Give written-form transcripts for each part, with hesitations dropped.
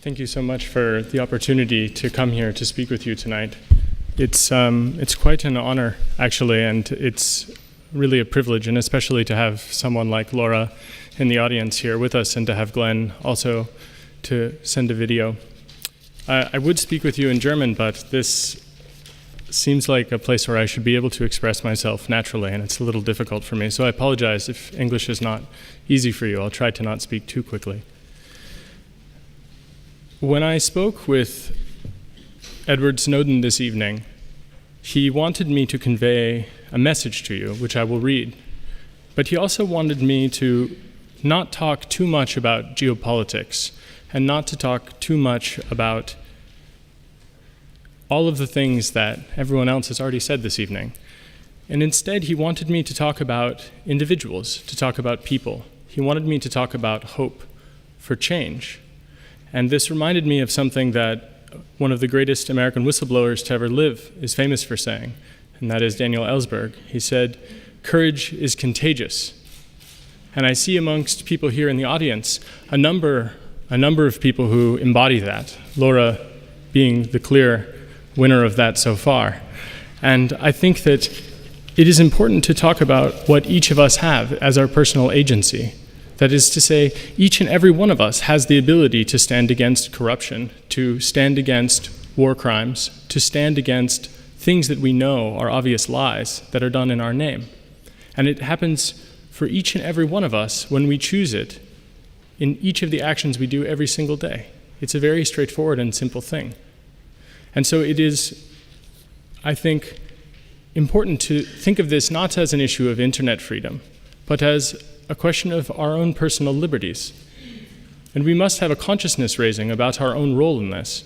Thank you so much for the opportunity to come here to speak with you tonight. It's quite an honor, actually, and it's really a privilege, and especially to have someone like Laura in the audience here with us, and to have Glenn also to send a video. I would speak with you in German, but this seems like a place where I should be able to express myself naturally, and it's a little difficult for me, so I apologize if English is not easy for you. I'll try to not speak too quickly. When I spoke with Edward Snowden this evening, he wanted me to convey a message to you, which I will read. But he also wanted me to not talk too much about geopolitics and not to talk too much about all of the things that everyone else has already said this evening. And instead, he wanted me to talk about individuals, to talk about people. He wanted me to talk about hope for change. And this reminded me of something that one of the greatest American whistleblowers to ever live is famous for saying, and that is Daniel Ellsberg. He said, "Courage is contagious." And I see amongst people here in the audience a number of people who embody that, Laura being the clear winner of that so far. And I think that it is important to talk about what each of us have as our personal agency. That is to say, each and every one of us has the ability to stand against corruption, to stand against war crimes, to stand against things that we know are obvious lies that are done in our name. And it happens for each and every one of us when we choose it in each of the actions we do every single day. It's a very straightforward and simple thing. And so it is, I think, important to think of this not as an issue of internet freedom, but as a question of our own personal liberties. And we must have a consciousness raising about our own role in this.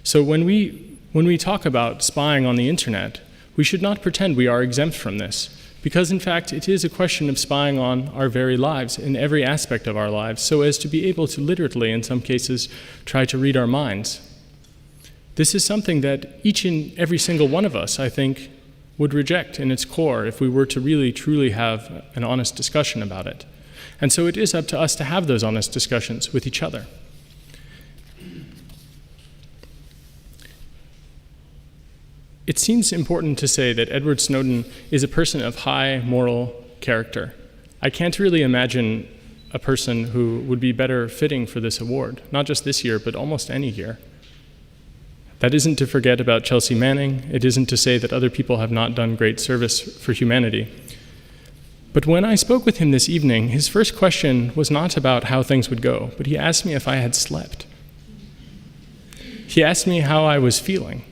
So when we talk about spying on the internet, we should not pretend we are exempt from this, because in fact it is a question of spying on our very lives in every aspect of our lives, so as to be able to literally, in some cases, try to read our minds. This is something that each and every single one of us, I think, would reject in its core if we were to really, truly have an honest discussion about it. And so it is up to us to have those honest discussions with each other. It seems important to say that Edward Snowden is a person of high moral character. I can't really imagine a person who would be better fitting for this award, not just this year, but almost any year. That isn't to forget about Chelsea Manning. It isn't to say that other people have not done great service for humanity. But when I spoke with him this evening, his first question was not about how things would go, but he asked me if I had slept. He asked me how I was feeling.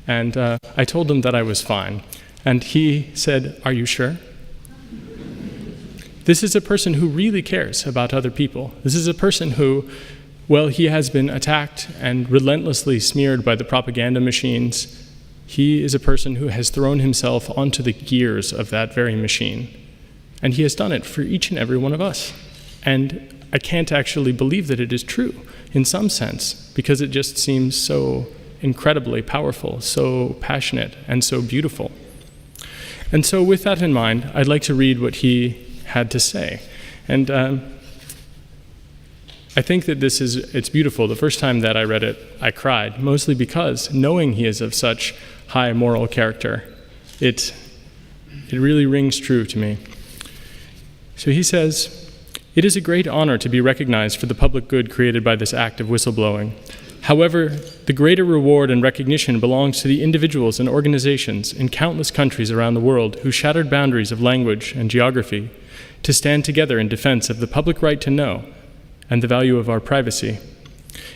And I told him that I was fine. And he said, "Are you sure?" This is a person who really cares about other people. This is a person who, well, he has been attacked and relentlessly smeared by the propaganda machines. He is a person who has thrown himself onto the gears of that very machine. And he has done it for each and every one of us. And I can't actually believe that it is true, in some sense, because it just seems so incredibly powerful, so passionate, and so beautiful. And so with that in mind, I'd like to read what he had to say. And I think that it's beautiful. The first time that I read it, I cried, mostly because knowing he is of such high moral character, it really rings true to me. So he says, "It is a great honor to be recognized for the public good created by this act of whistleblowing. However, the greater reward and recognition belongs to the individuals and organizations in countless countries around the world who shattered boundaries of language and geography to stand together in defense of the public right to know and the value of our privacy.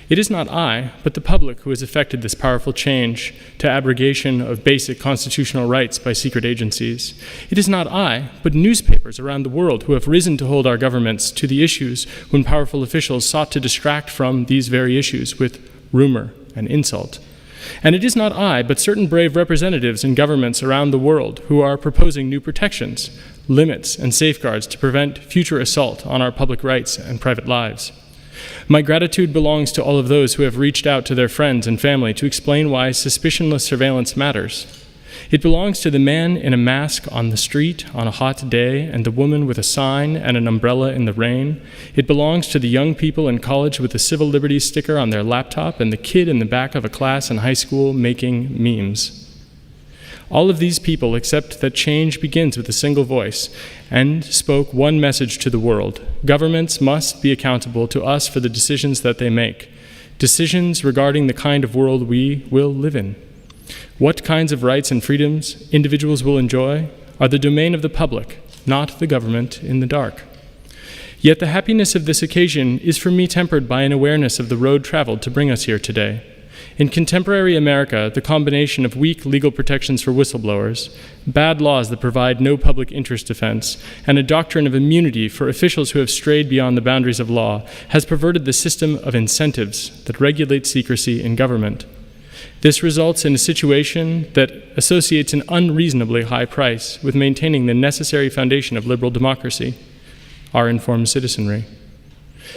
It is not I, but the public who has effected this powerful change to abrogation of basic constitutional rights by secret agencies. It is not I, but newspapers around the world who have risen to hold our governments to the issues when powerful officials sought to distract from these very issues with rumor and insult. And it is not I, but certain brave representatives in governments around the world who are proposing new protections, limits, and safeguards to prevent future assault on our public rights and private lives. My gratitude belongs to all of those who have reached out to their friends and family to explain why suspicionless surveillance matters. It belongs to the man in a mask on the street on a hot day and the woman with a sign and an umbrella in the rain. It belongs to the young people in college with the civil liberties sticker on their laptop and the kid in the back of a class in high school making memes. All of these people accept that change begins with a single voice and spoke one message to the world. Governments must be accountable to us for the decisions that they make, decisions regarding the kind of world we will live in. What kinds of rights and freedoms individuals will enjoy are the domain of the public, not the government in the dark. Yet the happiness of this occasion is for me tempered by an awareness of the road traveled to bring us here today. In contemporary America, the combination of weak legal protections for whistleblowers, bad laws that provide no public interest defense, and a doctrine of immunity for officials who have strayed beyond the boundaries of law has perverted the system of incentives that regulate secrecy in government. This results in a situation that associates an unreasonably high price with maintaining the necessary foundation of liberal democracy, our informed citizenry.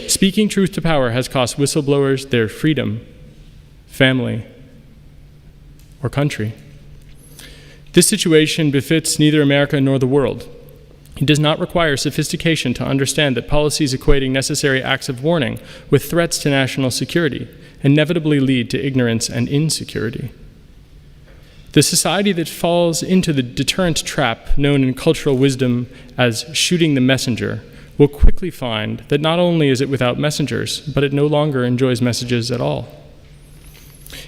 Speaking truth to power has cost whistleblowers their freedom, family, or country. This situation befits neither America nor the world. It does not require sophistication to understand that policies equating necessary acts of warning with threats to national security inevitably lead to ignorance and insecurity. The society that falls into the deterrent trap known in cultural wisdom as shooting the messenger will quickly find that not only is it without messengers, but it no longer enjoys messages at all.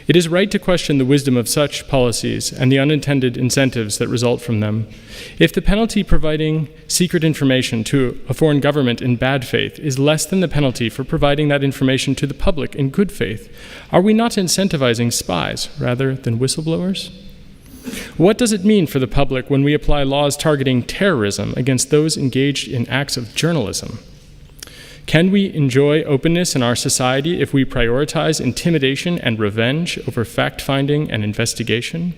It is right to question the wisdom of such policies and the unintended incentives that result from them. If the penalty providing secret information to a foreign government in bad faith is less than the penalty for providing that information to the public in good faith, are we not incentivizing spies rather than whistleblowers? What does it mean for the public when we apply laws targeting terrorism against those engaged in acts of journalism? Can we enjoy openness in our society if we prioritize intimidation and revenge over fact-finding and investigation?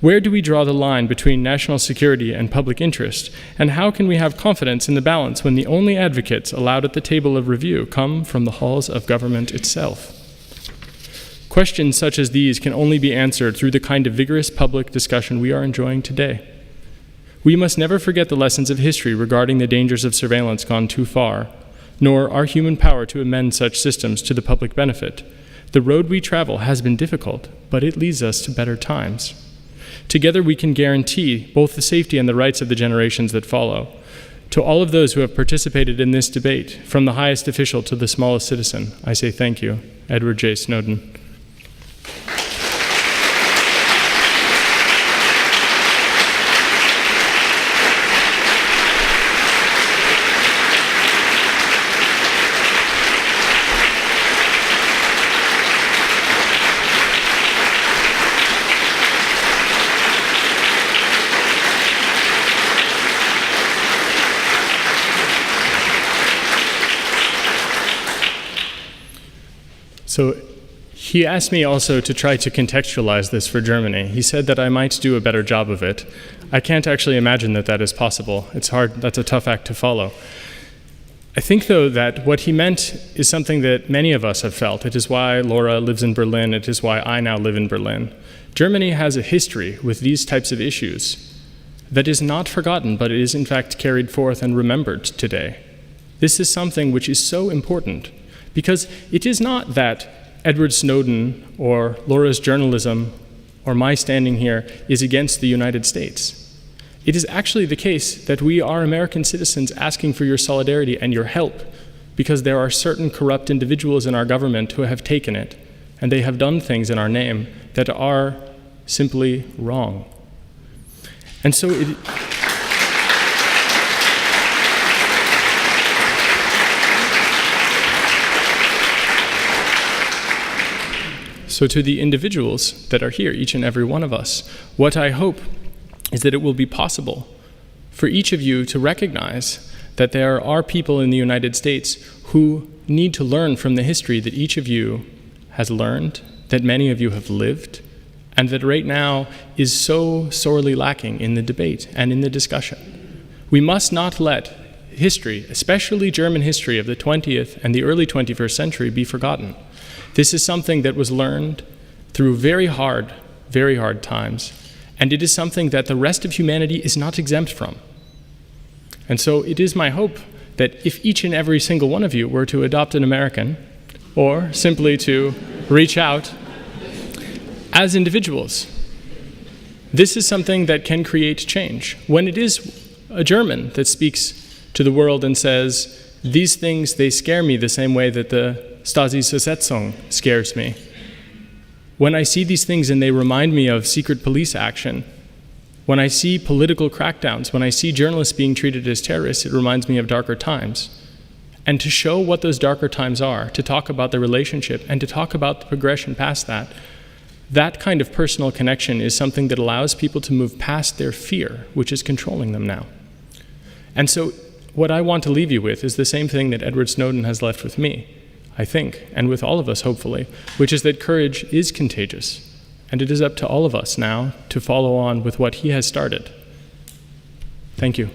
Where do we draw the line between national security and public interest? And how can we have confidence in the balance when the only advocates allowed at the table of review come from the halls of government itself? Questions such as these can only be answered through the kind of vigorous public discussion we are enjoying today. We must never forget the lessons of history regarding the dangers of surveillance gone too far, nor our human power to amend such systems to the public benefit. The road we travel has been difficult, but it leads us to better times. Together we can guarantee both the safety and the rights of the generations that follow. To all of those who have participated in this debate, from the highest official to the smallest citizen, I say thank you. Edward J. Snowden. So he asked me also to try to contextualize this for Germany. He said that I might do a better job of it. I can't actually imagine that that is possible. It's hard, that's a tough act to follow. I think, though, that what he meant is something that many of us have felt. It is why Laura lives in Berlin. It is why I now live in Berlin. Germany has a history with these types of issues that is not forgotten, but is in fact carried forth and remembered today. This is something which is so important, because it is not that Edward Snowden or Laura's journalism or my standing here is against the United States. It is actually the case that we are American citizens asking for your solidarity and your help, because there are certain corrupt individuals in our government who have taken it, and they have done things in our name that are simply wrong. And so So to the individuals that are here, each and every one of us, what I hope is that it will be possible for each of you to recognize that there are people in the United States who need to learn from the history that each of you has learned, that many of you have lived, and that right now is so sorely lacking in the debate and in the discussion. We must not let history, especially German history of the 20th and the early 21st century, be forgotten. This is something that was learned through very hard times, And it is something that the rest of humanity is not exempt from. And so it is my hope that if each and every single one of you were to adopt an American, or simply to reach out as individuals, this is something that can create change. When it is a German that speaks to the world and says, these things, they scare me the same way that the Stasi-Versetzung scares me. When I see these things and they remind me of secret police action, when I see political crackdowns, when I see journalists being treated as terrorists, it reminds me of darker times. And to show what those darker times are, to talk about the relationship, and to talk about the progression past that, that kind of personal connection is something that allows people to move past their fear, which is controlling them now. And so what I want to leave you with is the same thing that Edward Snowden has left with me, I think, and with all of us, hopefully, which is that courage is contagious. And it is up to all of us now to follow on with what he has started. Thank you.